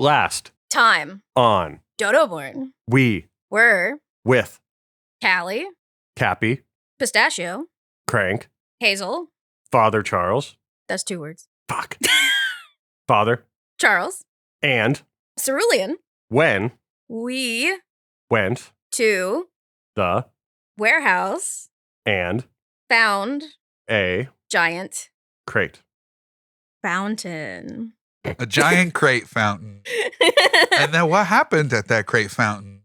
Last. Time. On. DodoBorne. We. Were. With. Callie. Kapi. Pistachio. Crank. Hazel. Father Charles. That's 2 words. Fuck. Father. Charles. And. Cerulean. When. We. Went. To. The. Warehouse. And. Found. A. Giant. Crate. Fountain. A giant crate fountain. And then what happened at that crate fountain?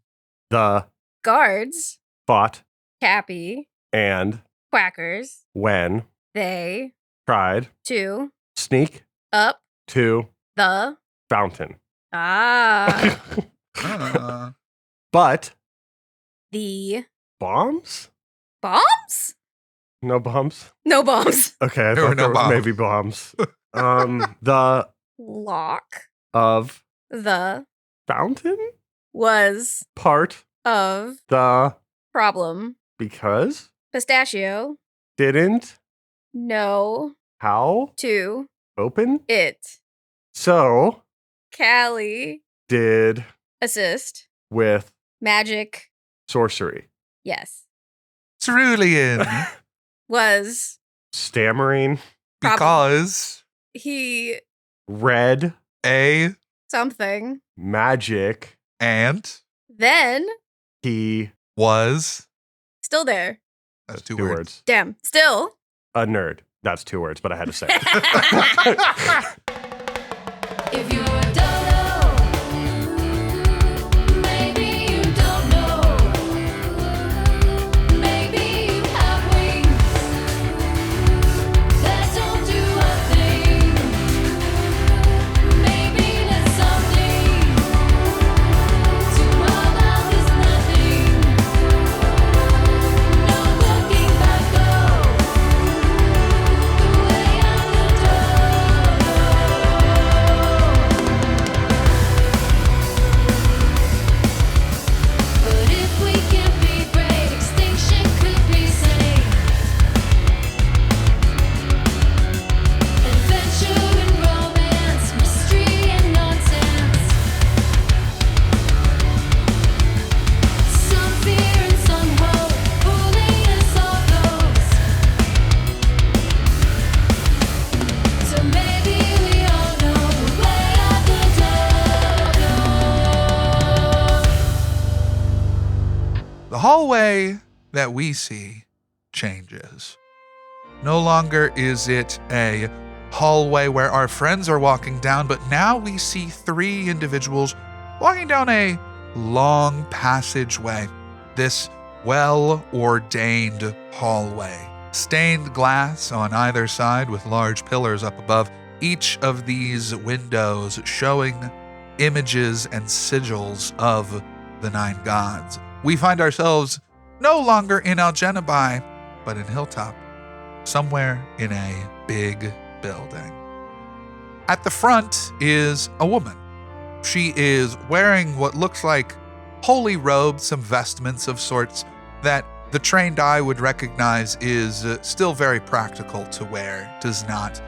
The. Guards. Fought. Cappy. And. Quackers. When. They. Tried. To. Sneak. Up. To. The. Fountain. Ah. But. The. Bombs? Bombs? No bombs? No bombs. Okay, I There were thought no there was bombs. maybe bombs. The Lock. of The. fountain? Was. Part Of. the Problem. because Pistachio. didn't No. how To. open It. so Callie. did Assist. with Magic. sorcery. Yes. Cerulean. Was. Stammering Because He. read a Something. magic and Then. he was. Still there. That's two two words. words. Damn. Still. A nerd. That's 2 words, but I had to say it. If you're a dodo, maybe you don't know. Maybe you have wings that don't do a thing. Maybe there's something to all that is nothing. No looking back, go the way of the But if we can be great, extinction could be saved. Adventure and romance, mystery and nonsense. Some fear and some hope, fooling us all goes. So maybe we all know the way of the dodo. The hallway that we see changes. No longer is it a hallway where our friends are walking down, but now we see 3 individuals walking down a long passageway. This well-ordained hallway. Stained glass on either side with large pillars up above. Each of these windows showing images and sigils of the 9 gods. We find ourselves no longer in Algenabai, but in Hilltop, somewhere in a big building. At the front is a woman. She is wearing what looks like holy robes, some vestments of sorts that the trained eye would recognize is still very practical to wear, does not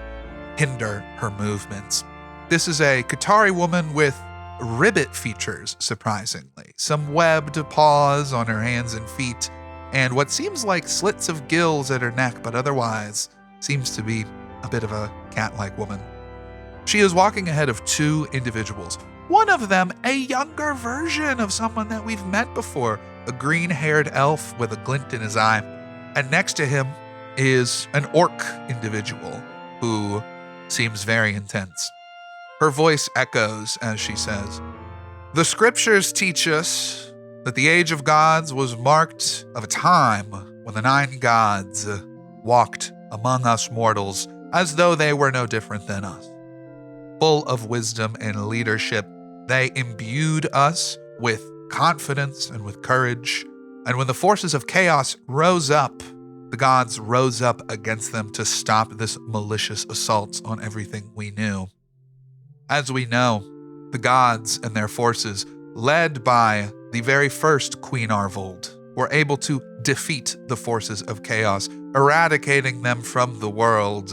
hinder her movements. This is a Qatari woman with ribbit features, surprisingly. Some webbed paws on her hands and feet, and what seems like slits of gills at her neck, but otherwise seems to be a bit of a cat-like woman. She is walking ahead of 2 individuals. One of them, a younger version of someone that we've met before, a green-haired elf with a glint in his eye. And next to him is an orc individual who seems very intense. Her voice echoes as she says, "The scriptures teach us that the age of gods was marked of a time when the 9 gods walked among us mortals as though they were no different than us. Full of wisdom and leadership, they imbued us with confidence and with courage. And when the forces of chaos rose up, the gods rose up against them to stop this malicious assault on everything we knew. As we know, the gods and their forces, led by the very first Queen Arvold, were able to defeat the forces of chaos, eradicating them from the world.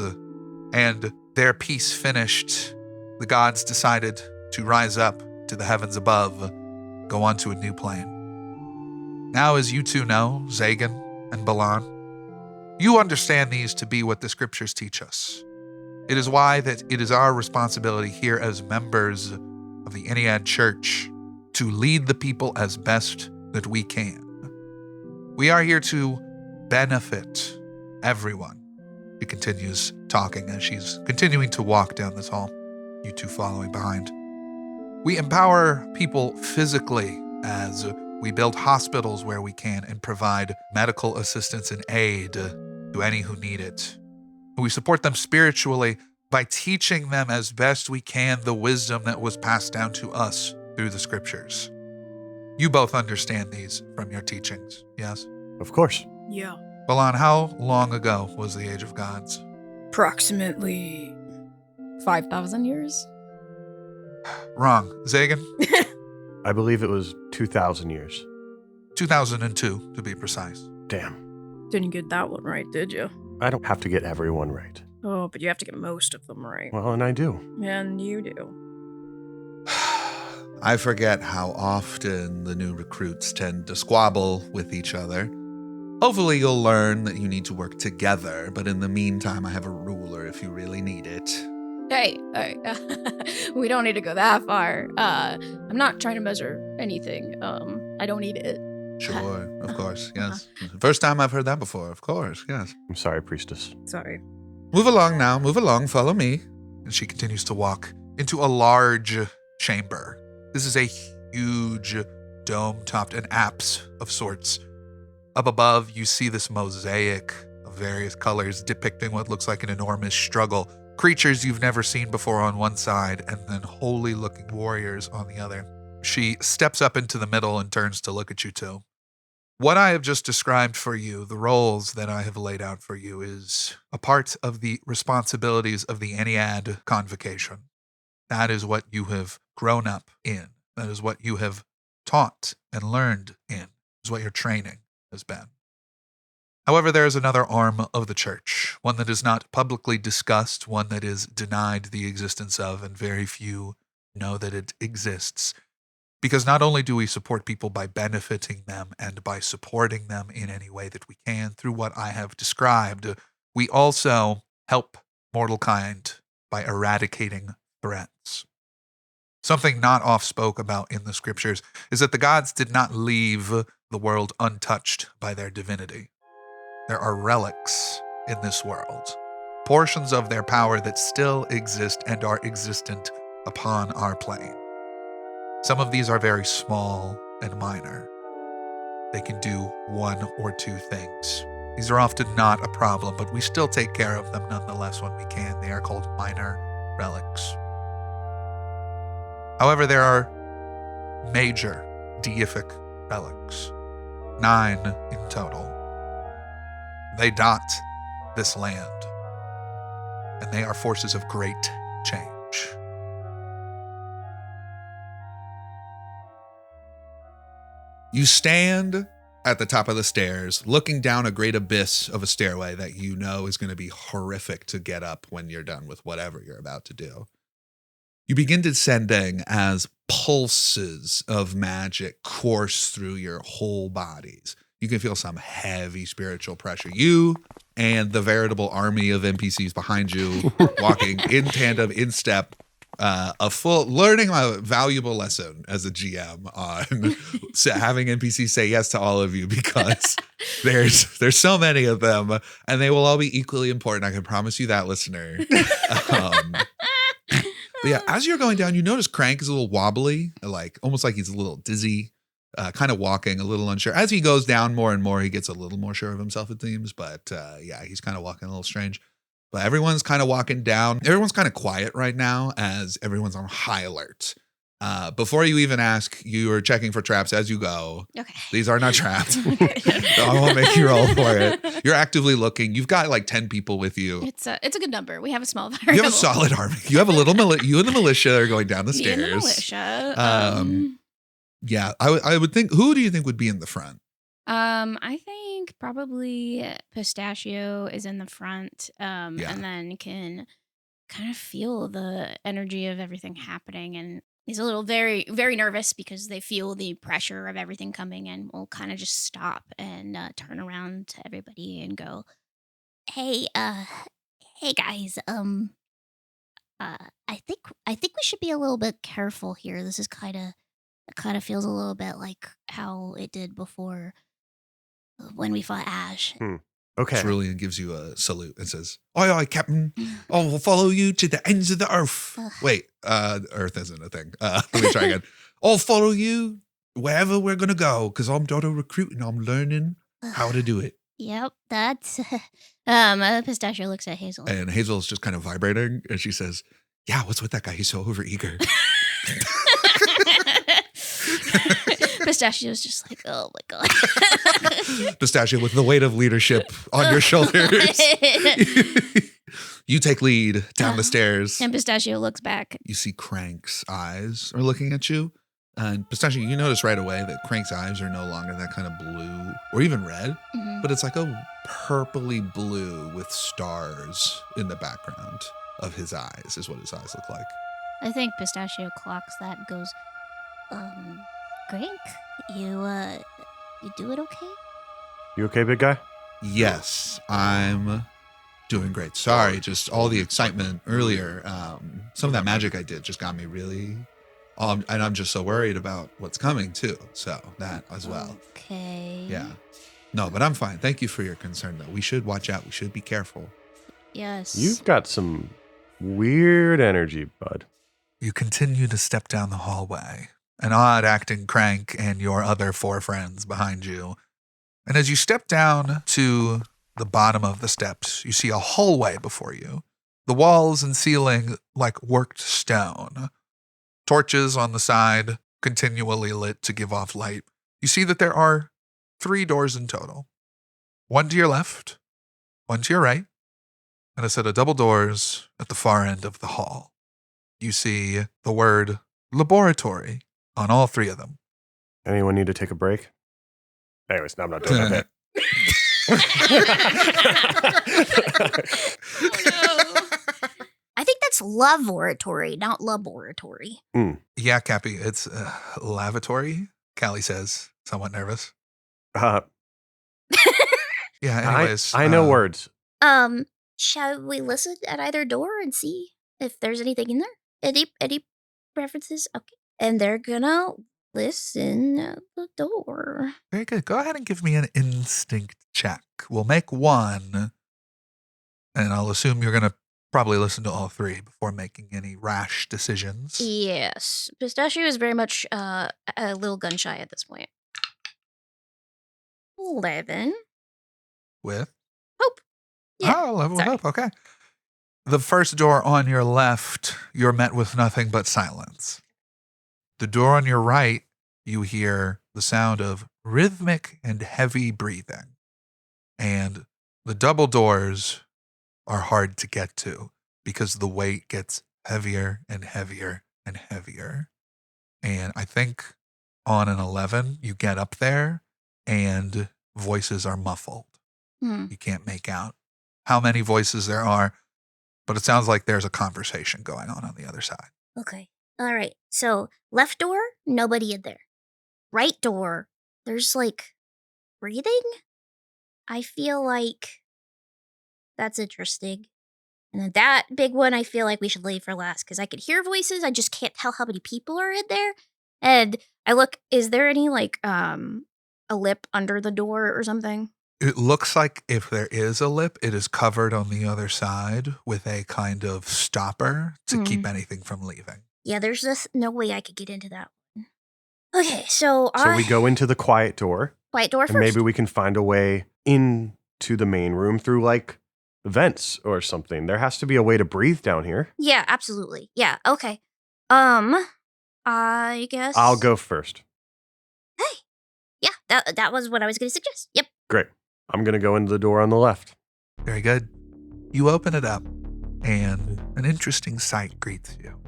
And their peace finished, the gods decided to rise up to the heavens above, go on to a new plane. Now, as you two know, Zagan and Balan, you understand these to be what the scriptures teach us. It is why that it is our responsibility here as members of the Ennead Church to lead the people as best that we can. We are here to benefit everyone. She continues talking as she's continuing to walk down this hall, you two following behind. We empower people physically as we build hospitals where we can and provide medical assistance and aid to any who need it. We support them spiritually by teaching them as best we can the wisdom that was passed down to us through the scriptures. You both understand these from your teachings, yes? Of course. Yeah. Balan, how long ago was the Age of Gods? Approximately 5,000 years. Wrong. Zagan? I believe it was 2,000 years. 2002, to be precise. Damn. Didn't get that one right, did you? I don't have to get everyone right. Oh, but you have to get most of them right. Well, and I do. And you do. I forget how often the new recruits tend to squabble with each other. Hopefully you'll learn that you need to work together, but in the meantime, I have a ruler if you really need it. Hey, we don't need to go that far. I'm not trying to measure anything. I don't need it. Sure, of course, yes. First time I've heard that before, of course, yes. I'm sorry, priestess. Sorry. Move along now, move along, follow me. And she continues to walk into a large chamber. This is a huge dome-topped, an apse of sorts. Up above, you see this mosaic of various colors depicting what looks like an enormous struggle. Creatures you've never seen before on one side, and then holy-looking warriors on the other. She steps up into the middle and turns to look at you two. What I have just described for you, the roles that I have laid out for you, is a part of the responsibilities of the Ennead Convocation. That is what you have grown up in. That is what you have taught and learned in. Is what your training has been. However, there is another arm of the church, one that is not publicly discussed, one that is denied the existence of, and very few know that it exists. Because not only do we support people by benefiting them and by supporting them in any way that we can through what I have described, we also help mortal kind by eradicating threats. Something not oft-spoke about in the scriptures is that the gods did not leave the world untouched by their divinity. There are relics in this world, portions of their power that still exist and are existent upon our plane. Some of these are very small and minor. They can do one or two things. These are often not a problem, but we still take care of them nonetheless when we can. They are called minor relics. However, there are major deific relics, 9 in total. They dot this land, and they are forces of great change. You stand at the top of the stairs, looking down a great abyss of a stairway that you know is going to be horrific to get up when you're done with whatever you're about to do. You begin descending as pulses of magic course through your whole bodies. You can feel some heavy spiritual pressure. You and the veritable army of NPCs behind you, walking in tandem, in step, learning a valuable lesson as a GM on having NPCs say yes to all of you, because there's so many of them, and they will all be equally important. I can promise you that, listener. But yeah, as you're going down, you notice Crank is a little wobbly, like almost like he's a little dizzy, kind of walking a little unsure. As he goes down more and more, he gets a little more sure of himself, it seems. But yeah, he's kind of walking a little strange. But everyone's kind of walking down. Everyone's kind of quiet right now as everyone's on high alert. Before you even ask, you are checking for traps as you go. Okay. These are not traps. I won't make you roll for it. You're actively looking. You've got like 10 people with you. It's a good number. We have a small variable. You have a solid army. You have a little you and the militia are going down the Me stairs. and the militia. Yeah, I would think. Who do you think would be in the front? I think probably Pistachio is in the front, and then can kind of feel the energy of everything happening and He's a little very, very nervous because they feel the pressure of everything coming and will kind of just stop and turn around to everybody and go, hey guys, I think we should be a little bit careful here. This is kind of feels a little bit like how it did before when we fought Ash. Okay. Cerulean gives you a salute and says, "Aye, aye, Captain. I will follow you to the ends of the earth." Wait, earth isn't a thing. Let me try again. I'll follow you wherever we're going to go because I'm Dodo recruiting. I'm learning how to do it. Yep, that's Pistachio looks at Hazel. And Hazel's just kind of vibrating and she says, "Yeah, what's with that guy? He's so overeager." Pistachio's just like, oh my god. Pistachio, with the weight of leadership on your shoulders, you take lead down the stairs. And Pistachio looks back. You see Crank's eyes are looking at you. And Pistachio, you notice right away that Crank's eyes are no longer that kind of blue or even red, but it's like a purpley blue with stars in the background of his eyes is what his eyes look like. I think Pistachio clocks that and goes, Crank, you do it okay? You okay, big guy? Yes, I'm doing great. Sorry, just all the excitement earlier. Some of that magic I did just got me really... and I'm just so worried about what's coming too. So that as well. Okay. Yeah. No, but I'm fine. Thank you for your concern though. We should watch out. We should be careful. Yes. You've got some weird energy, bud. You continue to step down the hallway, an odd-acting Crank and your other 4 friends behind you. And as you step down to the bottom of the steps, you see a hallway before you. The walls and ceiling like worked stone. Torches on the side, continually lit to give off light. You see that there are 3 doors in total. One to your left, one to your right, and a set of double doors at the far end of the hall. You see the word laboratory on all 3 of them. Anyone need to take a break? Anyways, no, I'm not doing that. Oh, no. I think that's laboratory, not laboratory. Yeah, Kapi, it's lavatory, Callie says, somewhat nervous. Yeah, anyways. I know words. Shall we listen at either door and see if there's anything in there? Any preferences? Okay. And they're gonna listen at the door. Very good. Go ahead and give me an instinct check. We'll make one, and I'll assume you're going to probably listen to all 3 before making any rash decisions. Yes. Pistachio is very much a little gun shy at this point. 11. With? Hope. Yeah. Oh, level sorry. up. Okay. The first door on your left, you're met with nothing but silence. The door on your right, you hear the sound of rhythmic and heavy breathing. And the double doors are hard to get to because the weight gets heavier and heavier and heavier. And I think on an 11, you get up there and voices are muffled. You can't make out how many voices there are, but it sounds like there's a conversation going on the other side. Okay. All right. So left door, nobody in there. Right door, there's like breathing. I feel like that's interesting. And then that big one, I feel like we should leave for last because I could hear voices. I just can't tell how many people are in there. And I look, is there any like a lip under the door or something? It looks like if there is a lip, it is covered on the other side with a kind of stopper to keep anything from leaving. Yeah, there's just no way I could get into that one. Okay, so we go into the quiet door. Quiet door first. And maybe we can find a way into the main room through like vents or something. There has to be a way to breathe down here. Yeah, absolutely. Yeah, okay. I guess I'll go first. Hey. Yeah, that was what I was going to suggest. Yep. Great. I'm going to go into the door on the left. Very good. You open it up, and an interesting sight greets you.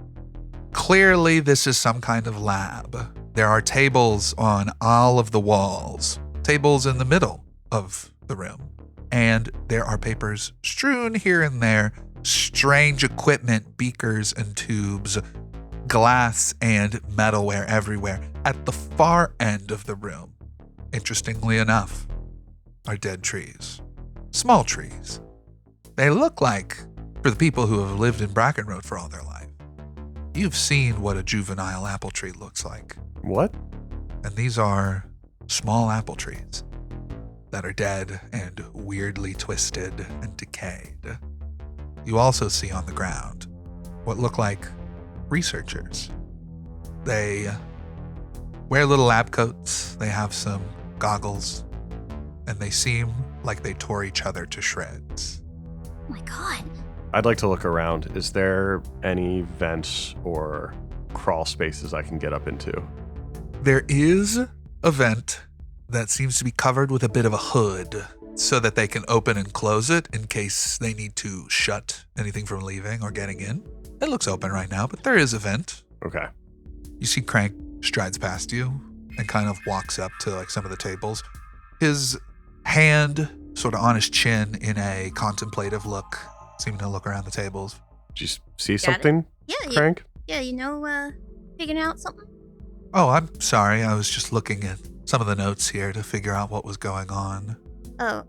Clearly, this is some kind of lab. There are tables on all of the walls, tables in the middle of the room, and there are papers strewn here and there, strange equipment, beakers and tubes, glass and metalware everywhere. At the far end of the room, interestingly enough, are dead trees. Small trees. They look like, for the people who have lived in Bracken Road for all their life, you've seen what a juvenile apple tree looks like. What? And these are small apple trees that are dead and weirdly twisted and decayed. You also see on the ground what look like researchers. They wear little lab coats, they have some goggles, and they seem like they tore each other to shreds. Oh my god. I'd like to look around. Is there any vents or crawl spaces I can get up into? There is a vent that seems to be covered with a bit of a hood so that they can open and close it in case they need to shut anything from leaving or getting in. It looks open right now, but there is a vent. Okay. You see Crank strides past you and kind of walks up to like some of the tables. His hand sort of on his chin in a contemplative look, seeming to look around the tables. Did you see Got it. something, Yeah, Frank? figuring out something? Oh, I'm sorry. I was just looking at some of the notes here to figure out what was going on. Oh,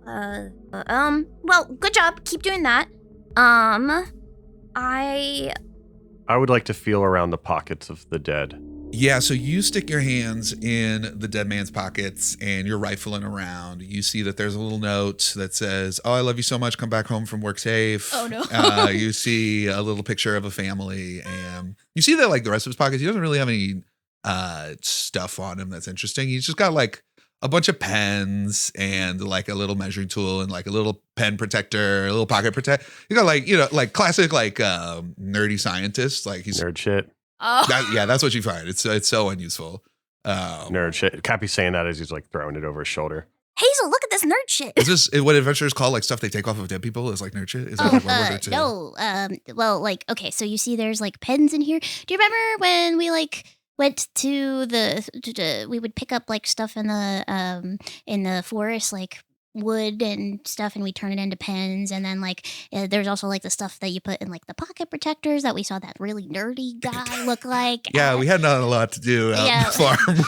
well, good job. Keep doing that. I would like to feel around the pockets of the dead. Yeah, so you stick your hands in the dead man's pockets and you're rifling around. You see that there's a little note that says, "Oh, I love you so much. Come back home from work safe." Oh, no. You see a little picture of a family, and you see that like the rest of his pockets, he doesn't really have any stuff on him that's interesting. He's just got like a bunch of pens and like a little measuring tool and like a little pen protector, a little pocket protect. You got like, like classic like nerdy scientist. Like he's Nerd shit. Oh. that's what you find. It's so unuseful. Nerd shit. Cappy's saying that as he's like throwing it over his shoulder. Hazel, look at this nerd shit. Is this what adventurers call like stuff they take off of dead people? Is like nerd shit? Is that like what we're to? No. Well, like, okay, so you see there's like pens in here. Do you remember when we like went to we would pick up like stuff in the forest, like wood and stuff, and we turn it into pens, and then like there's also like the stuff that you put in like the pocket protectors that we saw that really nerdy guy look like. Yeah, we had not a lot to do out on the farm.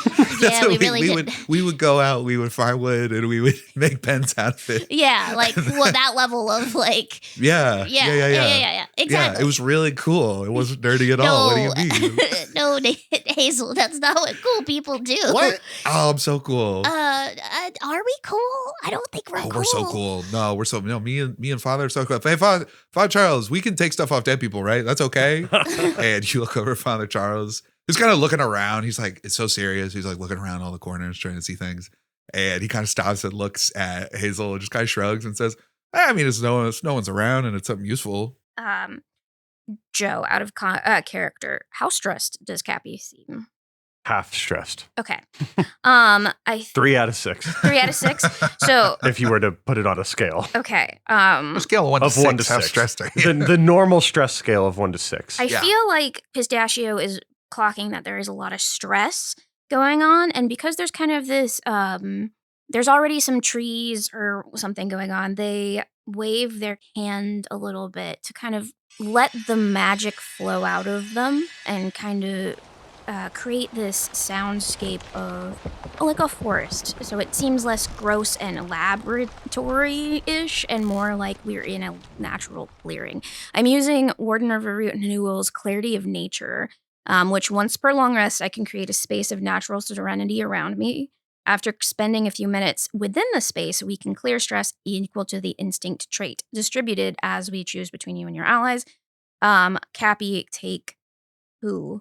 Yeah, we really did. we would go out, we would find wood, and we would make pens out of it. Yeah, like that level of like. Yeah. Exactly. Yeah, it was really cool. It wasn't dirty at all. What do you mean? No, Hazel, that's not what cool people do. What? Oh, I'm so cool. Are we cool? I don't think we're cool. We're so cool. No, we're so me and Father are so cool. Hey, Father Charles, we can take stuff off dead people, right? That's okay. And you look over at Father Charles, who's kind of looking around. He's like, it's so serious. He's like looking around all the corners trying to see things. And he kind of stops and looks at Hazel and just kind of shrugs and says, I mean, it's no one's around and it's something useful. Joe, out of character, how stressed does Kapi seem? Half stressed. Okay. 3 out of 6. 3 out of 6. So if you were to put it on a scale. Okay. A scale of 1 to 6. 1 to 6. How stressed are you? The normal stress scale of 1 to 6. I feel like Pistachio is clocking that there is a lot of stress going on, and because there's kind of this there's already some trees or something going on, they wave their hand a little bit to kind of let the magic flow out of them and kind of create this soundscape of like a forest. So it seems less gross and laboratory-ish and more like we're in a natural clearing. I'm using Warden of Renewal's Clarity of Nature, which once per long rest, I can create a space of natural serenity around me. After spending a few minutes within the space, we can clear stress equal to the instinct trait, distributed as we choose between you and your allies. Kapi, take 2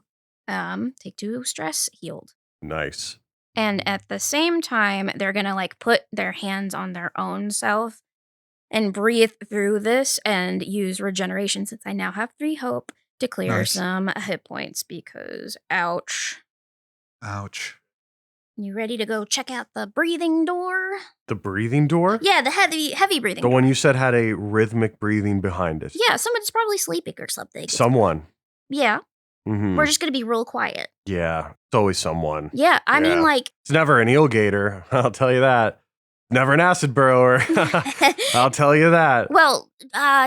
stress, healed. Nice. And at the same time, they're gonna like put their hands on their own self and breathe through this and use regeneration, since I now have 3 hope, to clear some hit points because ouch. You ready to go check out the breathing door? The breathing door? Yeah, the heavy breathing The door. one you said had a rhythmic breathing behind it. Yeah, someone's probably sleeping or something. Someone. Yeah. Mm-hmm. We're just going to be real quiet. Yeah, it's always someone. Yeah, I mean, like... It's never an eel gator, I'll tell you that. Never an acid burrower. I'll tell you that. Well,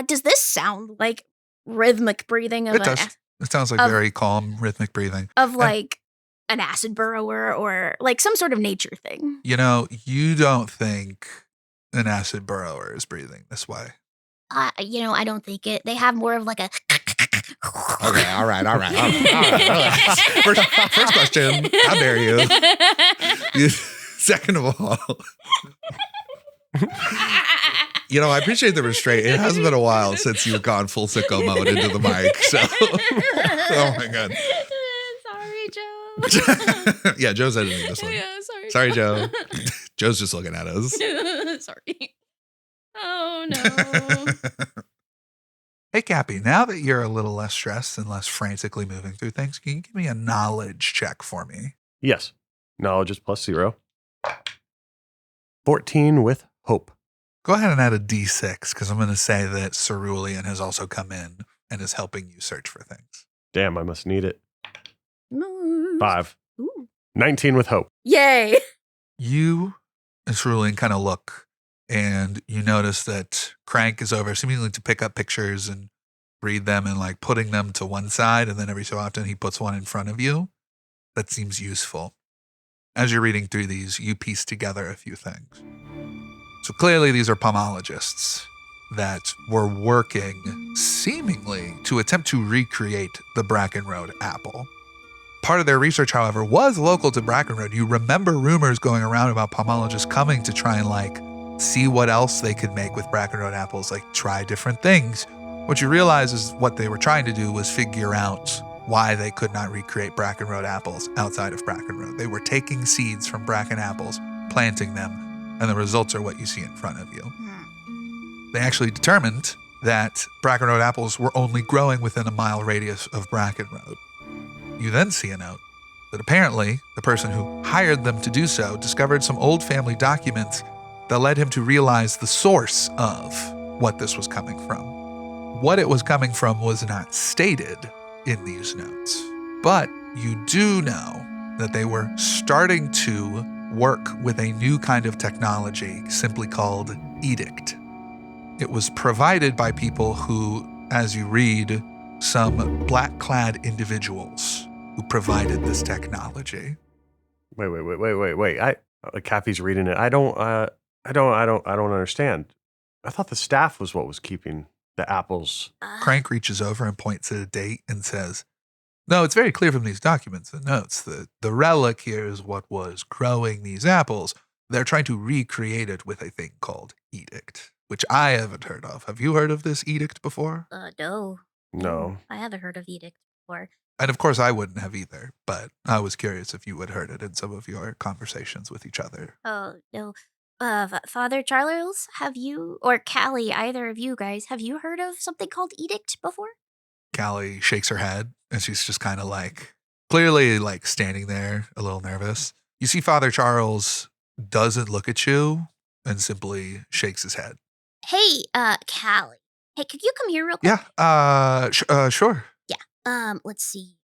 does this sound like rhythmic breathing of It does. It sounds like Of- very calm, rhythmic breathing. Of like an acid burrower or like some sort of nature thing. You know, you don't think an acid burrower is breathing this way. I don't think it. They have more of like a. Okay, all right. First question, how dare you? Second of all, I appreciate the restraint. It hasn't been a while since you've gone full sicko mode into the mic. So, oh my God. Sorry, Joe. Yeah, Joe's editing this one. Yeah, Sorry, Joe. Joe's just looking at us. Sorry. Oh no. Hey, Kapi, now that you're a little less stressed and less frantically moving through things, can you give me a knowledge check for me? Yes. Knowledge is +0. 14 with hope. Go ahead and add a d6 because I'm going to say that Cerulean has also come in and is helping you search for things. Damn, I must need it. Move. 5. Ooh. 19 with hope. Yay. You and Cerulean kind of look and you notice that Crank is over seemingly to pick up pictures and read them and like putting them to one side. And then every so often he puts one in front of you. That seems useful. As you're reading through these, you piece together a few things. So clearly these are pomologists that were working seemingly to attempt to recreate the Bracken Road apple. Part of their research, however, was local to Bracken Road. You remember rumors going around about pomologists coming to try and like see what else they could make with Bracken Road apples, like try different things. What you realize is what they were trying to do was figure out why they could not recreate Bracken Road apples outside of Bracken Road. They were taking seeds from Bracken apples, planting them, and the results are what you see in front of you. They actually determined that Bracken Road apples were only growing within a mile radius of Bracken Road. You then see a note that apparently the person who hired them to do so discovered some old family documents that led him to realize the source of what this was coming from. What it was coming from was not stated in these notes, but you do know that they were starting to work with a new kind of technology simply called edict. It was provided by people who, as you read, some black-clad individuals who provided this technology. Wait. Cappy's reading it. I don't understand. I thought the staff was what was keeping the apples. Crank reaches over and points at a date and says, no, it's very clear from these documents and notes that the relic here is what was growing these apples. They're trying to recreate it with a thing called edict, which I haven't heard of. Have you heard of this edict before? No. No. I haven't heard of edict before. And of course I wouldn't have either, but I was curious if you had heard it in some of your conversations with each other. Oh, no. Father Charles, have you, or Callie, either of you guys, have you heard of something called edict before? Callie shakes her head and she's just kind of like, clearly like standing there a little nervous. You see Father Charles doesn't look at you and simply shakes his head. Hey, Callie. Hey, could you come here real quick? Yeah, sure. Let's see.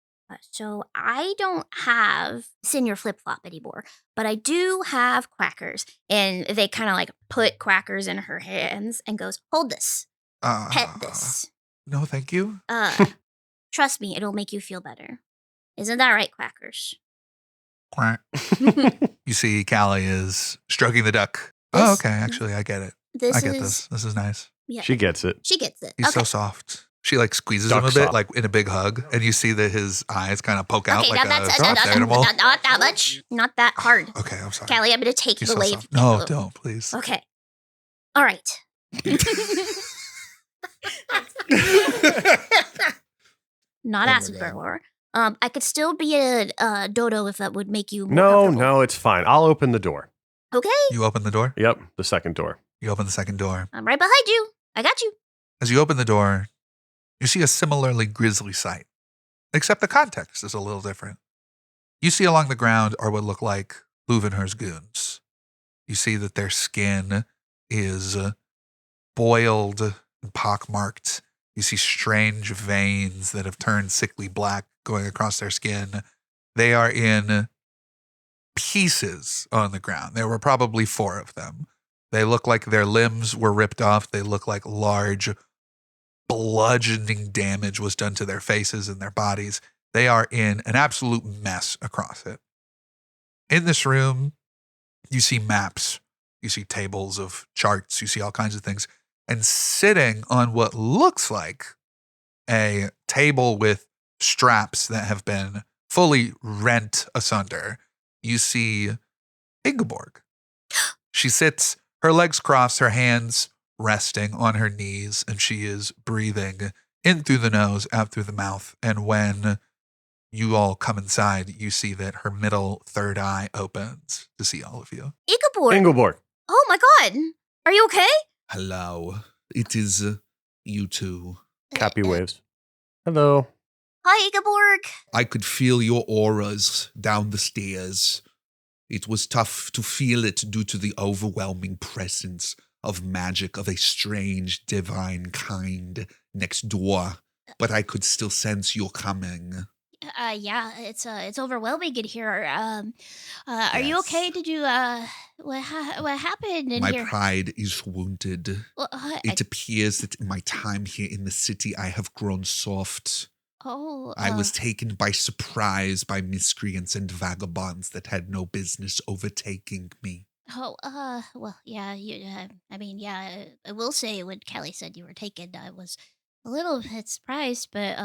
So I don't have Senior Flip Flop anymore, but I do have Quackers. And they kind of like put Quackers in her hands and goes, hold this, pet this. No, thank you. Trust me, it'll make you feel better. Isn't that right, Quackers? Quack. You see Callie is stroking the duck. This- Oh, okay. Actually, I get it. This I get is, this. This is nice. Yeah, She gets it. she gets it. He's Okay. so soft. She like squeezes Duck him a bit, soft. like in a big hug, and you see that his eyes kind of poke out Okay, like not a stuffed animal. that much. Not that hard. Okay, I'm sorry. Callie, I'm going to take He's the so wave. soft. No, don't, please. Okay. All right. Not Oh my acid God. burrower. I could still be a dodo if that would make you more No, comfortable. it's fine. I'll open the door. Okay, You open the door. Yep, the second door. You open the second door. I'm right behind you. I got you. As you open the door, you see a similarly grisly sight, except the context is a little different. You see along the ground are what look like Leuvenher's goons. You see that their skin is boiled and pockmarked. You see strange veins that have turned sickly black going across their skin. They are in pieces on the ground. There were probably 4 of them. They look like their limbs were ripped off. They look like large bludgeoning damage was done to their faces and their bodies. They are in an absolute mess across it. In this room, you see maps, you see tables of charts, you see all kinds of things. And sitting on what looks like a table with straps that have been fully rent asunder, you see Ingeborg. She sits, her legs crossed, her hands resting on her knees, and she is breathing in through the nose, out through the mouth. And when you all come inside, you see that her middle third eye opens to see all of you. Ingeborg. Oh my god. Are you okay? Hello. It is you two. Kapi waves. Hello. Hi, Ingeborg. I could feel your auras down the stairs. It was tough to feel it due to the overwhelming presence of magic of a strange, divine kind next door, but I could still sense your coming. Yeah, it's overwhelming in here. Are you Yes. okay? Did you what happened in My here? pride is wounded. Well, It appears that in my time here in the city, I have grown soft. I was taken by surprise by miscreants and vagabonds that had no business overtaking me. Well, yeah, I will say when Callie said you were taken, I was a little bit surprised, but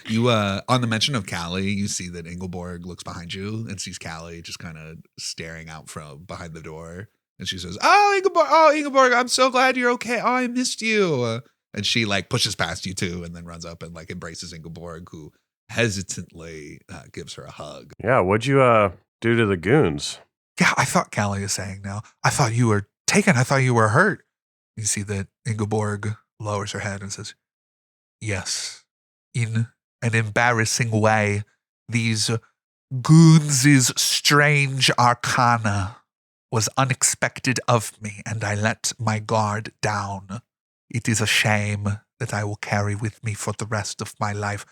You, on the mention of Callie, you see that Ingeborg looks behind you and sees Callie just kind of staring out from behind the door. And she says, oh, Ingeborg, I'm so glad you're okay. Oh, I missed you. And she like pushes past you too and then runs up and like embraces Ingeborg, who hesitantly gives her a hug. Yeah, what'd you do to the goons? Yeah, I thought Callie is saying now. I thought you were taken. I thought you were hurt. You see that Ingeborg lowers her head and says, yes, in an embarrassing way, these goons' strange arcana was unexpected of me, and I let my guard down. It is a shame that I will carry with me for the rest of my life,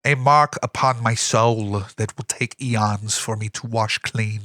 a mark upon my soul that will take eons for me to wash clean,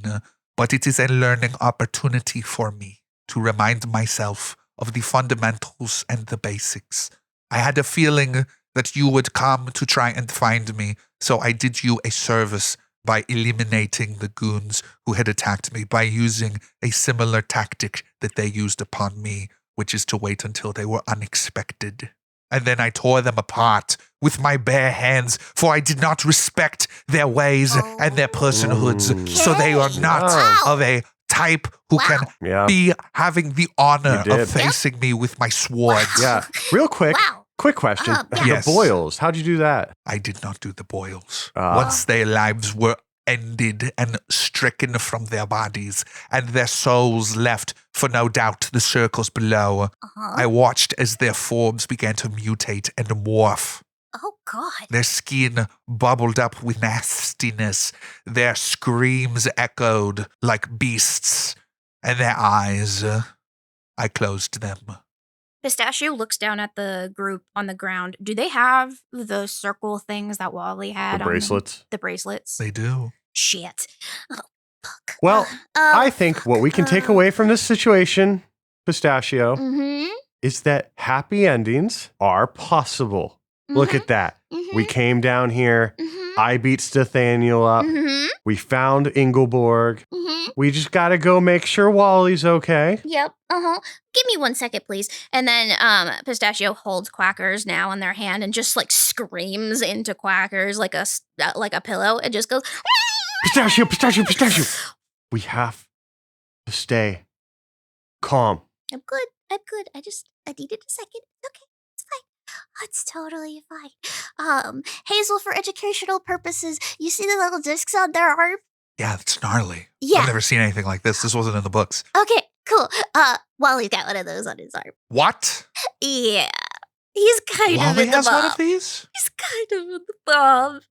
but it is a learning opportunity for me to remind myself of the fundamentals and the basics. I had a feeling that you would come to try and find me, so I did you a service by eliminating the goons who had attacked me by using a similar tactic that they used upon me, which is to wait until they were unexpected. And then I tore them apart with my bare hands, for I did not respect their ways and their personhoods, so they are not Wow. of a type who can Yeah. be having the honor You did. of facing me with my sword. Yeah. Real quick. Wow. Quick question. Yeah. Yes. The boils. How'd you do that? I did not do the boils. Ah. Once their lives were ended and stricken from their bodies, and their souls left for no doubt the circles below, Uh-huh. I watched as their forms began to mutate and morph. Oh god. Their skin bubbled up with nastiness. Their screams echoed like beasts, and their eyes, I closed them. Pistachio looks down at the group on the ground. Do they have the circle things that Wally had? The on them? bracelets. The bracelets. They do. Shit. Oh fuck. Well, I think what we can take away from this situation, Pistachio, Mm-hmm. is that happy endings are possible. Look at that. We came down here. Mm-hmm. I beat Nathaniel up. Mm-hmm. We found Ingeborg. Mm-hmm. We just got to go make sure Wally's okay. Yep. Uh-huh. Give me 1 second, please. And then Pistachio holds Quackers now in their hand and just like screams into Quackers like a pillow and just goes, Pistachio, Pistachio, Pistachio. We have to stay calm. I'm good. I needed a second. Okay. It's fine. It's totally fine. Hazel, for educational purposes, you see the little discs on their arm? Yeah, it's gnarly. Yeah. I've never seen anything like this. This wasn't in the books. Okay, cool. Wally's got one of those on his arm. What? Yeah. He's kind of Wally in the has one mob. of these? He's kind of in the mob.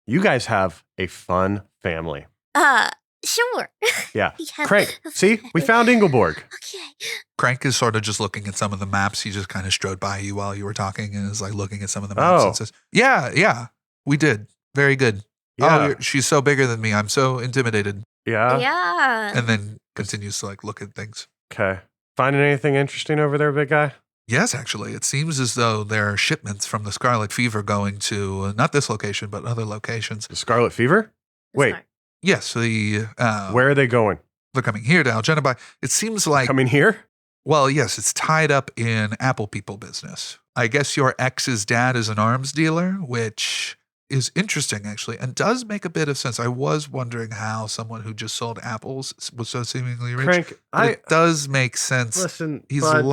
You guys have a fun family. Sure. Yeah. We have Crank, a see? We family. found Ingeborg. Okay. Crank is sort of just looking at some of the maps. He just kind of strode by you while you were talking and is like looking at some of the maps and says, yeah, we did. Very good. Yeah. Oh, she's so bigger than me. I'm so intimidated. Yeah. yeah. And then continues to like look at things. Okay. Finding anything interesting over there, big guy? Yes, actually. It seems as though there are shipments from the Scarlet Fever going to not this location, but other locations. The Scarlet Fever? The Wait, start. Yes, where are they going? they're coming here to Algenabai. It seems like, Coming here? well, yes, it's tied up in apple people business. I guess your ex's dad is an arms dealer, which is interesting, actually, and does make a bit of sense. I was wondering how someone who just sold apples was so seemingly rich. Crank, But it does make sense. listen, He's bud,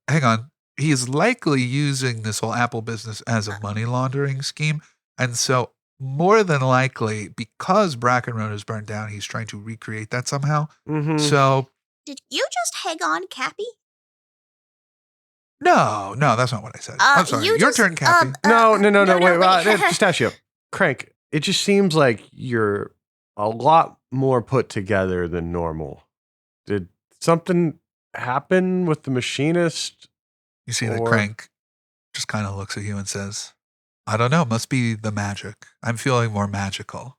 hang on. He is likely using this whole Apple business as a money laundering scheme. And so, more than likely, because Bracken Road is burned down, he's trying to recreate that somehow. mhm. So, Did you just hang on, Kapi? no, that's not what I said. I'm sorry. you Your just, turn, Kapi. No, wait, wait. Pistachio. Crank, it just seems like you're a lot more put together than normal. Did something happen with the machinist? You see that or- Crank just kind of looks at you and says, I don't know. Must be the magic. I'm feeling more magical.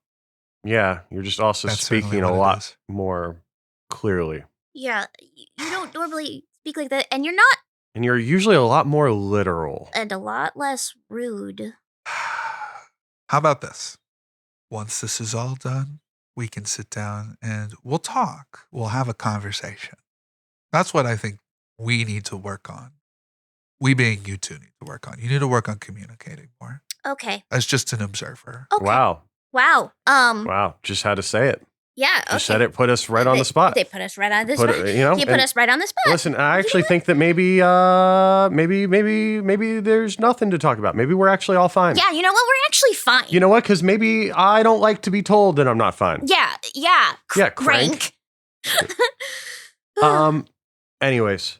Yeah, you're just also That's certainly speaking a what it lot is. more clearly. Yeah, you don't normally speak like that, and you're not, And you're usually a lot more literal. and a lot less rude. How about this? Once this is all done, we can sit down and we'll talk. We'll have a conversation. That's what I think we need to work on. We being you two need to work on. You need to work on communicating more Okay. as just an observer. Okay. Wow. Wow. Wow. Just had to say it. Yeah. Just said it, put us right on They- the spot. They put us right on this Put spot. it, you know, He put and us right on the spot. listen, I actually think that maybe there's nothing to talk about. Maybe we're actually all fine. Yeah, you know what? We're actually fine. You know what? Because maybe I don't like to be told that I'm not fine. Yeah. Yeah, Crank. Anyways.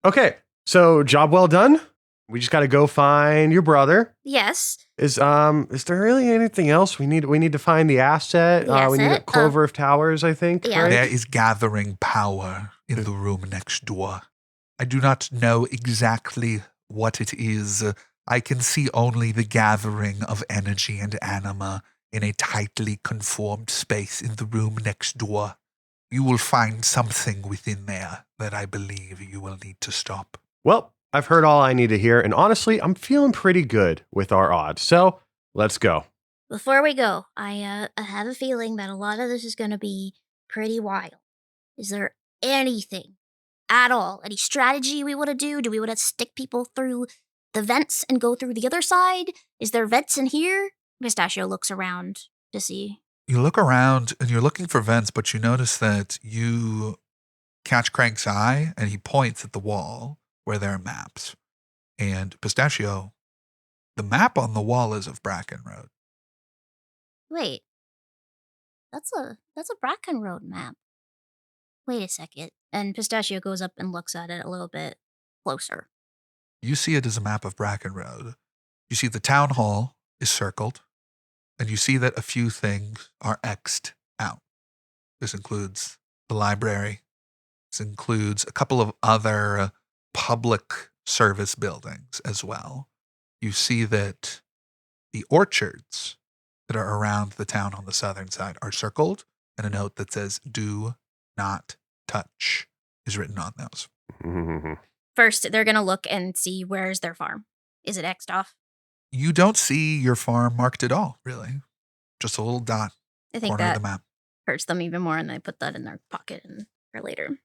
Okay. So job well done. We just got to go find your brother. Yes. Is there really anything else we need? We need to find the asset. The We need a asset? Clover of Towers, I think. Yeah. right? There is gathering power in the room next door. I do not know exactly what it is. I can see only the gathering of energy and anima in a tightly conformed space in the room next door. You will find something within there that I believe you will need to stop. Well, I've heard all I need to hear, and honestly, I'm feeling pretty good with our odds. So let's go. Before we go, I have a feeling that a lot of this is going to be pretty wild. Is there anything at all, any strategy we want to do? Do we want to stick people through the vents and go through the other side? Is there vents in here? Pistachio looks around to see. You look around and you're looking for vents, but you notice that you catch Crank's eye and he points at the wall where there are maps. And Pistachio, the map on the wall is of Bracken Road. Wait, that's a Bracken Road map. Wait a second. And Pistachio goes up and looks at it a little bit closer. You see it as a map of Bracken Road. You see the town hall is circled, and you see that a few things are X'd out. This includes the library. This includes a couple of other public service buildings as well. You see that the orchards that are around the town on the southern side are circled, and a note that says, "Do not touch," is written on those. First, they're going to look and see where's their farm. Is it X'd off? You don't see your farm marked at all, really. Just a little dot I think corner of that the map. hurts them even more, and they put that in their pocket and for later.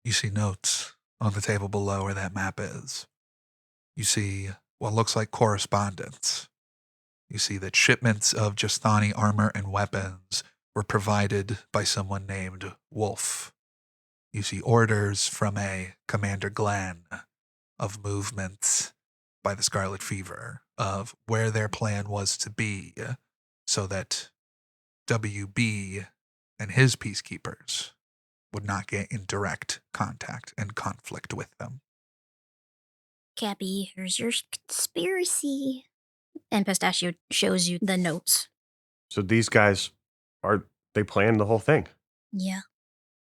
You see notes on the table below where that map is. You see what looks like correspondence. You see that shipments of Justani armor and weapons were provided by someone named Wolf. You see orders from a Commander Glenn of movements by the Scarlet Fever of where their plan was to be so that WB and his peacekeepers would not get in direct contact and conflict with them. Kapi, here's your conspiracy. And Pistachio shows you the notes. So these guys they planned the whole thing. Yeah,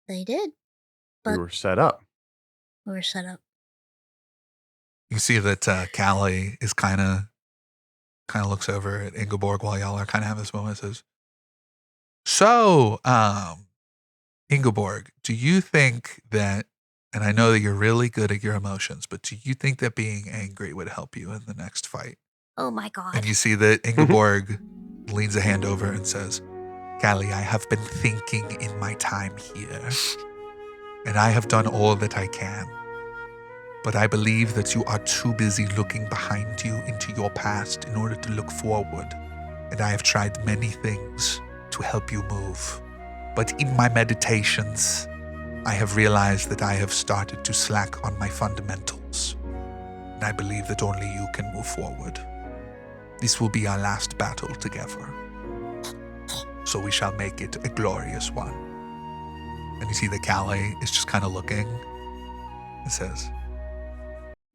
they did. We But were set up. we were set up. You see that Callie is kind of looks over at Ingeborg while y'all are kind of having this moment and says, "So, Ingeborg, do you think that And I know that you're really good at your emotions, but do you think that being angry would help you in the next fight? Oh my god. And you see that Ingeborg leans a hand over and says, Callie, I have been thinking in my time here, and I have done all that I can. But I believe that you are too busy looking behind you into your past in order to look forward. And I have tried many things to help you move. But in my meditations, I have realized that I have started to slack on my fundamentals. And I believe that only you can move forward. This will be our last battle together. So we shall make it a glorious one. And you see that Callie is just kind of looking and says,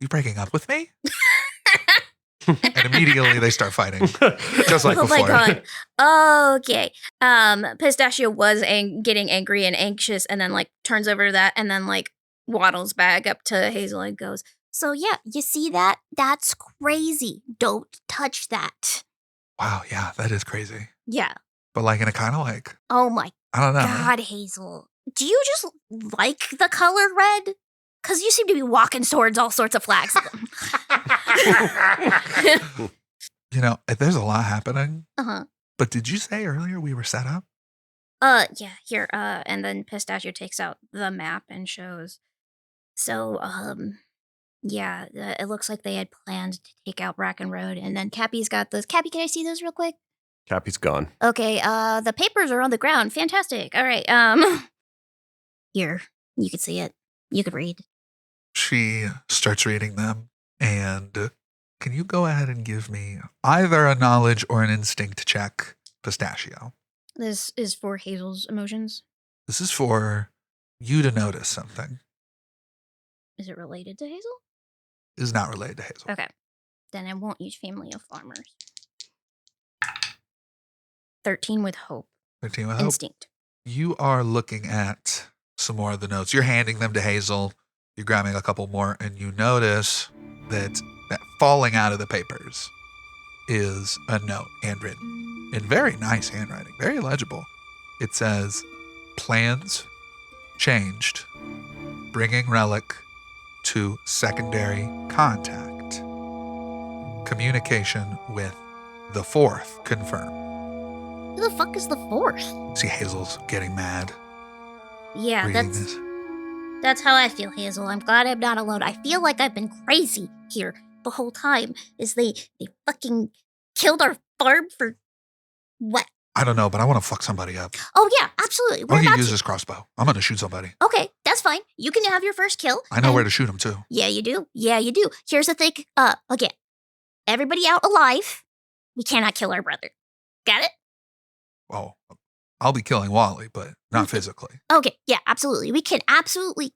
you breaking up with me? And immediately they start fighting, just like Oh before. my god. Okay. Pistachio was getting angry and anxious, and then like turns over to that, and then like waddles back up to Hazel and goes, So yeah, you see that? That's crazy. Don't touch that. Wow, yeah, that is crazy. "Yeah, But like in a kind of like, Oh my I don't know. god, Hazel. Do you just like the color red? Because you seem to be walking towards all sorts of flags. You know, there's a lot happening. Uh-huh. But did you say earlier we were set up? yeah, here." And then Pistachio takes out the map and shows. So, yeah, it looks like they had planned to take out Bracken Road, and then Cappy's got those. Cappy, can I see those real quick? Cappy's gone. Okay, the papers are on the ground. Fantastic. All right, Here, you can see it. You could read. She starts reading them. And can you go ahead and give me either a knowledge or an instinct check, Pistachio? this is for Hazel's emotions. This is for you to notice something. Is it related to Hazel? It is not related to Hazel. Okay, then I won't use Family of Farmers. 13 with hope. 13 with hope. Instinct. You are looking at some more of the notes. You're handing them to Hazel. You're grabbing a couple more, and you notice that falling out of the papers is a note handwritten in very nice handwriting, very legible. It says, plans changed, bringing Relic to secondary contact. Communication with the fourth confirmed. Who the fuck is the fourth? See, Hazel's getting mad. Yeah, reading this. that's how I feel, Hazel. I'm glad I'm not alone. I feel like I've been crazy here the whole time. Is they fucking killed our farm for what? I don't know, but I want to fuck somebody up. Oh yeah, absolutely. I'm We're going about to use to. this crossbow. I'm going to shoot somebody. Okay, that's fine. You can have your first kill. I know and- where to shoot them, too. Yeah, you do. Yeah, you do. Here's the thing. Again, everybody out alive. We cannot kill our brother. Got it? Well, I'll be killing Wally, but not physically. Okay. Yeah, absolutely. We can absolutely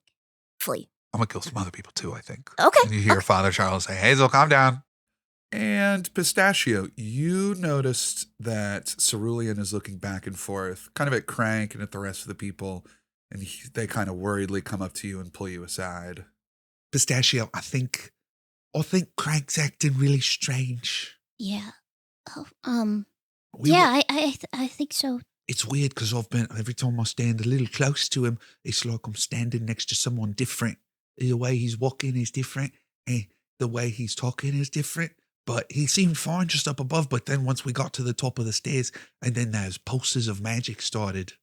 flee. I'm going to kill some other people, too, I think. Okay. And you hear Father Charles say, Hazel, calm down. And Pistachio, you noticed that Cerulean is looking back and forth, kind of at Crank and at the rest of the people, and they kind of worriedly come up to you and pull you aside. Pistachio, I think Crank's acting really strange. Yeah. Oh, We I think so. It's weird because every time I stand a little close to him, it's like I'm standing next to someone different. The way he's walking is different, and the way he's talking is different. But he seemed fine just up above. But then once we got to the top of the stairs, and then those pulses of magic started.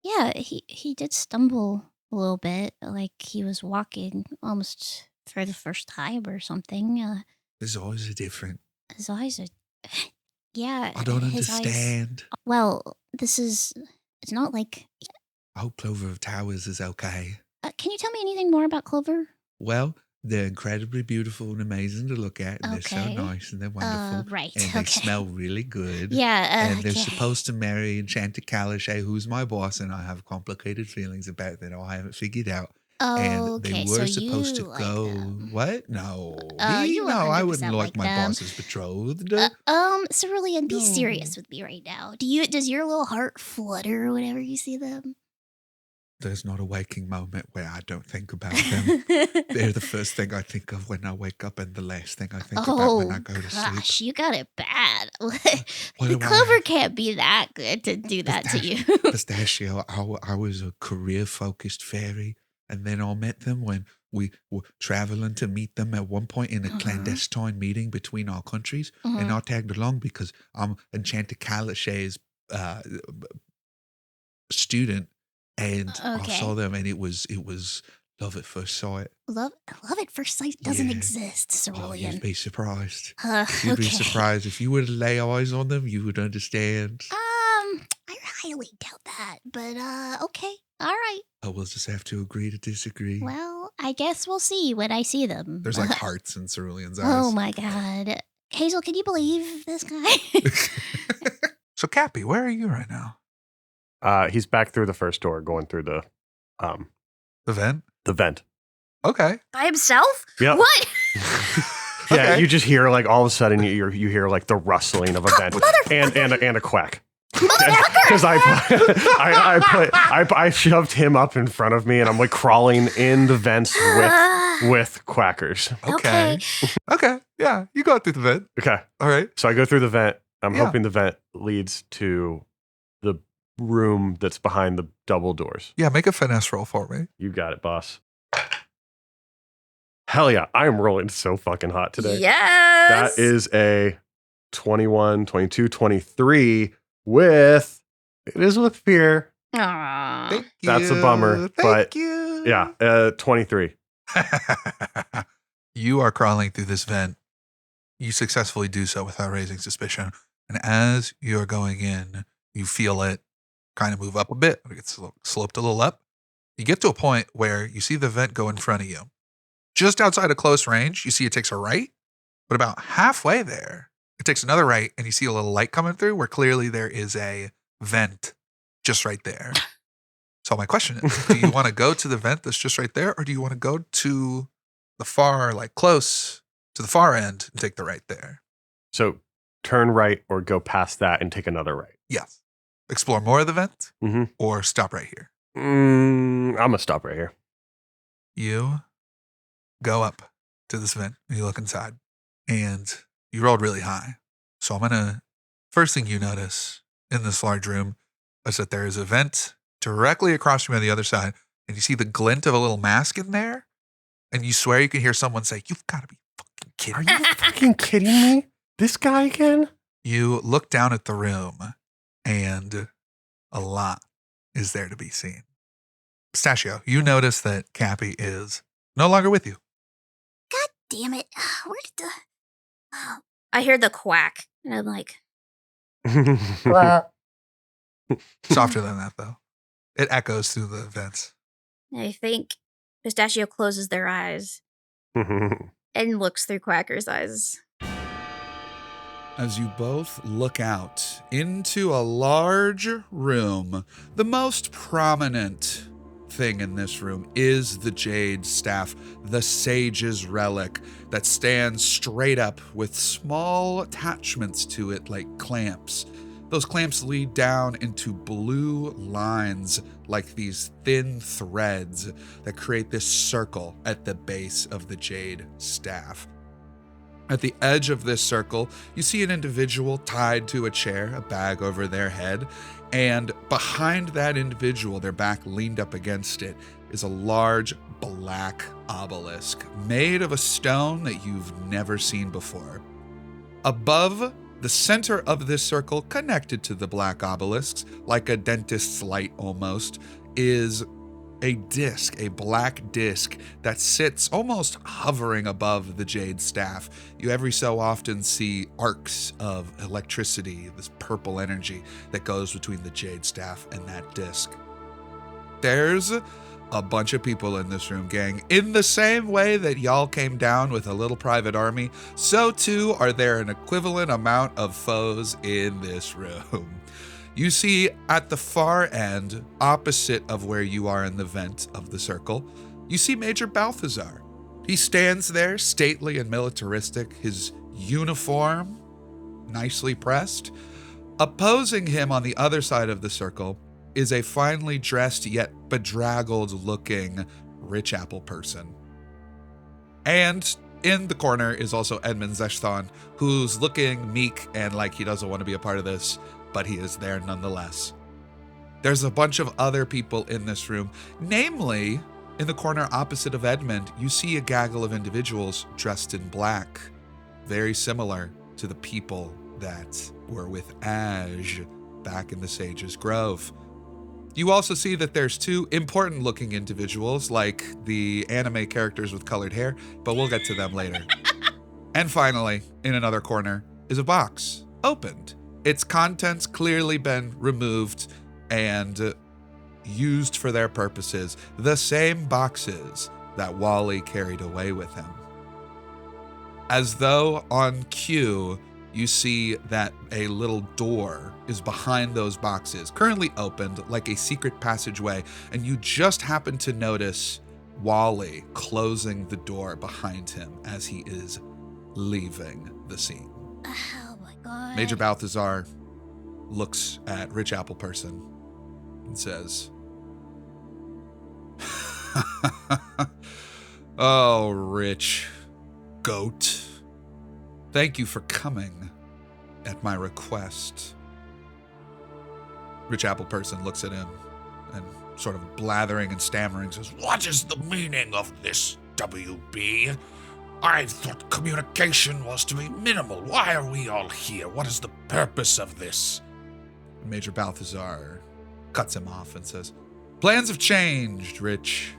Yeah, he did stumble a little bit, like he was walking almost for the first time or something. His eyes are different. His eyes are. Yeah. I don't his eyes- understand. Well, it's not like. I hope Clover of Towers is okay. Can you tell me anything more about Clover? Well, they're incredibly beautiful and amazing to look at, and they're so Okay. nice and they're wonderful. Right. And okay. they smell really good. Yeah. And they're okay. supposed to marry Enchanted Kalashay, who's my boss, and I have complicated feelings about that I haven't figured out. Oh, And okay. they were so supposed you to like go. them. What? No. You no, I wouldn't 100% like like my them. boss's betrothed. Cerulean, be No. serious with me right now. Does your little heart flutter whenever you see them? There's not a waking moment where I don't think about them. They're the first thing I think of when I wake up and the last thing I think about when I go to sleep. Gosh, you got it bad. What do Clover I- can't be that good to do that to you. Pistachio, I was a career-focused fairy. And then I met them when we were traveling to meet them at one point in a clandestine meeting between our countries. And I tagged along because I'm Enchanted Kalashay's student. And I saw them, and it was love at first sight. Love at first sight doesn't Yeah. exist, Oh, Cerulean. you'd be surprised. You'd be Okay. surprised. If you were to lay eyes on them, you would understand. I highly doubt that, but okay. All right. I will just have to agree to disagree. Well, I guess we'll see when I see them. There's like hearts in Cerulean's eyes. Oh my god. Hazel, can you believe this guy? So, Kapi, where are you right now? He's back through the first door, going through the The vent? the vent. Okay. By himself? Yep. What? Yeah, Okay. you just hear like all of a sudden you hear like the rustling of a vent and a quack. Because I shoved him up in front of me and I'm like crawling in the vents with quackers. Okay. Okay. Yeah. You go through the vent. Okay, All right. so I go through the vent. I'm Yeah. hoping the vent leads to the room that's behind the double doors. Yeah. Make a finesse roll for me. You got it, boss. Hell yeah, I am rolling so fucking hot today. Yes. That is a 21, 22, 23 with, it is with fear. Aww. Thank you. That's a bummer, Thank but you. Yeah, 23. You are crawling through this vent. You successfully do so without raising suspicion. And as you're going in, you feel it kind of move up a bit. It gets sloped a little up. You get to a point where you see the vent go in front of you. Just outside of close range, you see it takes a right, but about halfway there, it takes another right, and you see a little light coming through where clearly there is a vent just right there. So my question is, do you want to go to the vent that's just right there, or do you want to go to the far, like close to the far end and take the right there? So turn right or go past that and take another right. Yes. Explore more of the vent Mm-hmm. or stop right here. I'm going to stop right here. You go up to this vent and you look inside and you rolled really high. So I'm going to, first thing you notice in this large room is that there is a vent directly across from you on the other side. And you see the glint of a little mask in there. And you swear you can hear someone say, "You've got to be fucking kidding Are me." you fucking kidding me? This guy again? You look down at the room and a lot is there to be seen. Pistachio, you notice that Kapi is no longer with you. God damn it. Where did the... I hear the quack, and I'm like, Softer than that, though. It echoes through the vents. I think Pistachio closes their eyes and looks through Quacker's eyes. As you both look out into a large room, the most prominent thing in this room is the jade staff, the sage's relic that stands straight up with small attachments to it like clamps. Those clamps lead down into blue lines like these thin threads that create this circle at the base of the jade staff. At the edge of this circle, you see an individual tied to a chair, a bag over their head, and behind that individual, their back leaned up against it, is a large black obelisk made of a stone that you've never seen before. Above the center of this circle, connected to the black obelisks, like a dentist's light almost, is a disc, a black disc that sits almost hovering above the jade staff. You every so often see arcs of electricity, this purple energy that goes between the jade staff and that disc. There's a bunch of people in this room, gang. In the same way that y'all came down with a little private army, so too are there an equivalent amount of foes in this room. You see at the far end, opposite of where you are in the vent of the circle, you see Major Balthazar. He stands there, stately and militaristic, his uniform nicely pressed. Opposing him on the other side of the circle is a finely dressed yet bedraggled-looking rich apple person. And in the corner is also Edmund Zeshthon, who's looking meek and like he doesn't want to be a part of this, but he is there nonetheless. There's a bunch of other people in this room, namely In the corner opposite of Edmund, you see a gaggle of individuals dressed in black, very similar to the people that were with Aj back in the Sage's Grove. You also see that there's two important looking individuals, like the anime characters with colored hair, but we'll get to them later. And finally, in another corner, is a box, opened. Its contents clearly been removed and used for their purposes, the same boxes that Wally carried away with him. As though on cue, you see that a little door is behind those boxes, currently opened like a secret passageway, and you just happen to notice Wally closing the door behind him as he is leaving the scene. Oh my god. Major Balthazar looks at Rich Apple Person and says, "Oh, Rich Goat, thank you for coming at my request." Rich Apple Person looks at him and sort of blathering and stammering says, What is the meaning of this, WB? I thought communication was to be minimal. Why are we all here? What is the purpose of this? Major Balthazar cuts him off and says, "Plans have changed, Rich.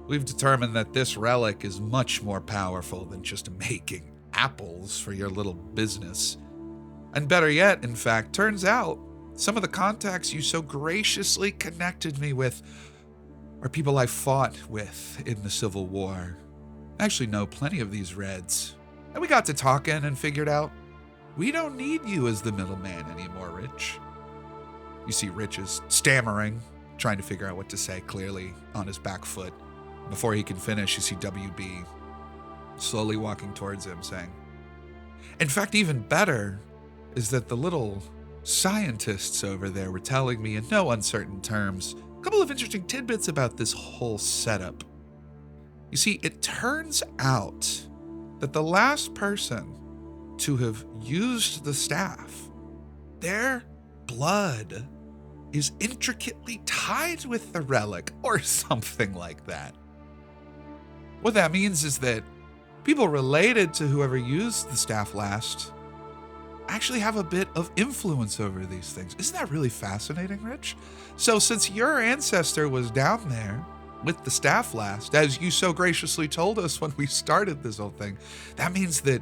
We've determined that this relic is much more powerful than just making apples for your little business. And better yet, in fact, turns out some of the contacts you so graciously connected me with are people I fought with in the Civil War. I actually know plenty of these Reds. And we got to talking and figured out we don't need you as the middleman anymore, Rich." You see Rich is stammering, trying to figure out what to say, clearly on his back foot. Before he can finish, you see WB slowly walking towards him, saying, "In fact, even better is that the little scientists over there were telling me in no uncertain terms a couple of interesting tidbits about this whole setup. You see, it turns out that the last person to have used the staff, their blood is intricately tied with the relic or something like that. What that means is that people related to whoever used the staff last actually have a bit of influence over these things. Isn't that really fascinating, Rich? So since your ancestor was down there with the staff last, as you so graciously told us when we started this whole thing, that means that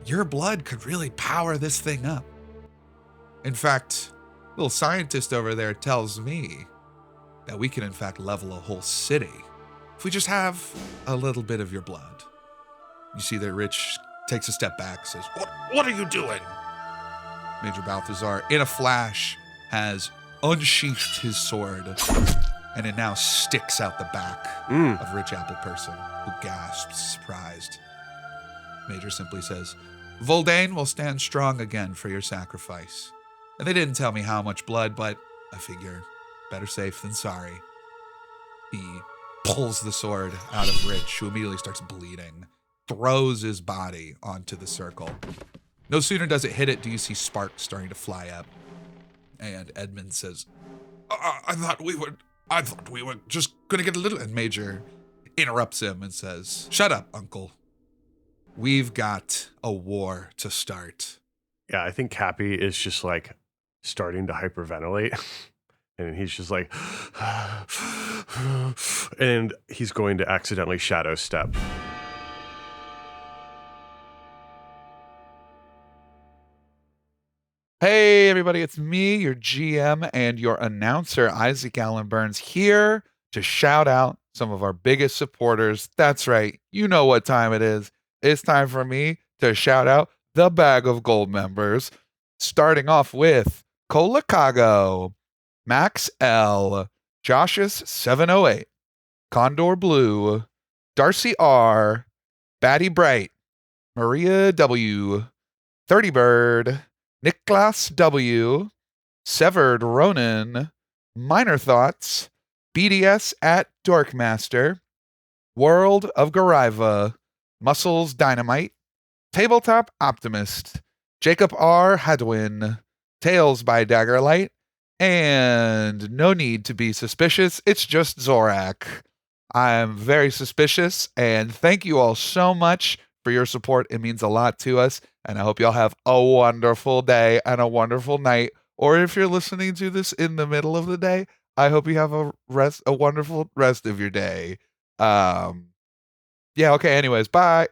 your blood could really power this thing up. In fact, little scientist over there tells me that we can in fact level a whole city if we just have a little bit of your blood." You see that Rich takes a step back, says, What are you doing? Major Balthazar, in a flash, has unsheathed his sword, and it now sticks out the back of Rich Apple Person, who gasps, surprised. Major simply says, "Voldane will stand strong again for your sacrifice. And they didn't tell me how much blood, but I figure better safe than sorry." He pulls the sword out of Rich, who immediately starts bleeding, throws his body onto the circle. No sooner does it hit it, do you see sparks starting to fly up. And Edmund says, I thought we were just gonna get a little," and Major interrupts him and says, "Shut up, Uncle. We've got a war to start." Yeah, I think Kapi is just like starting to hyperventilate. And he's just like, and he's going to accidentally shadow step. Hey everybody, it's me, your GM and your announcer, Isaac Allen Burns, here to shout out some of our biggest supporters. That's right, you know what time it is. It's time for me to shout out the Bag of Gold members, starting off with Colakago, Max L, Joshus 708, Condor Blue, Darcy R, Batty Bright, Maria W, 30 Bird, Niklas W, Severed Ronan, Minor Thoughts, BDS at Dorkmaster, World of Garaiva, Muscles Dynamite, Tabletop Optimist, Jacob R. Hadwin, Tales by Daggerlight, and No Need to Be Suspicious, It's Just Zorak. I am very suspicious, and thank you all so much for your support. It means a lot to us, and I hope y'all have a wonderful day and a wonderful night. Or if you're listening to this in the middle of the day, I hope you have a wonderful rest of your day. Yeah, okay, anyways, bye.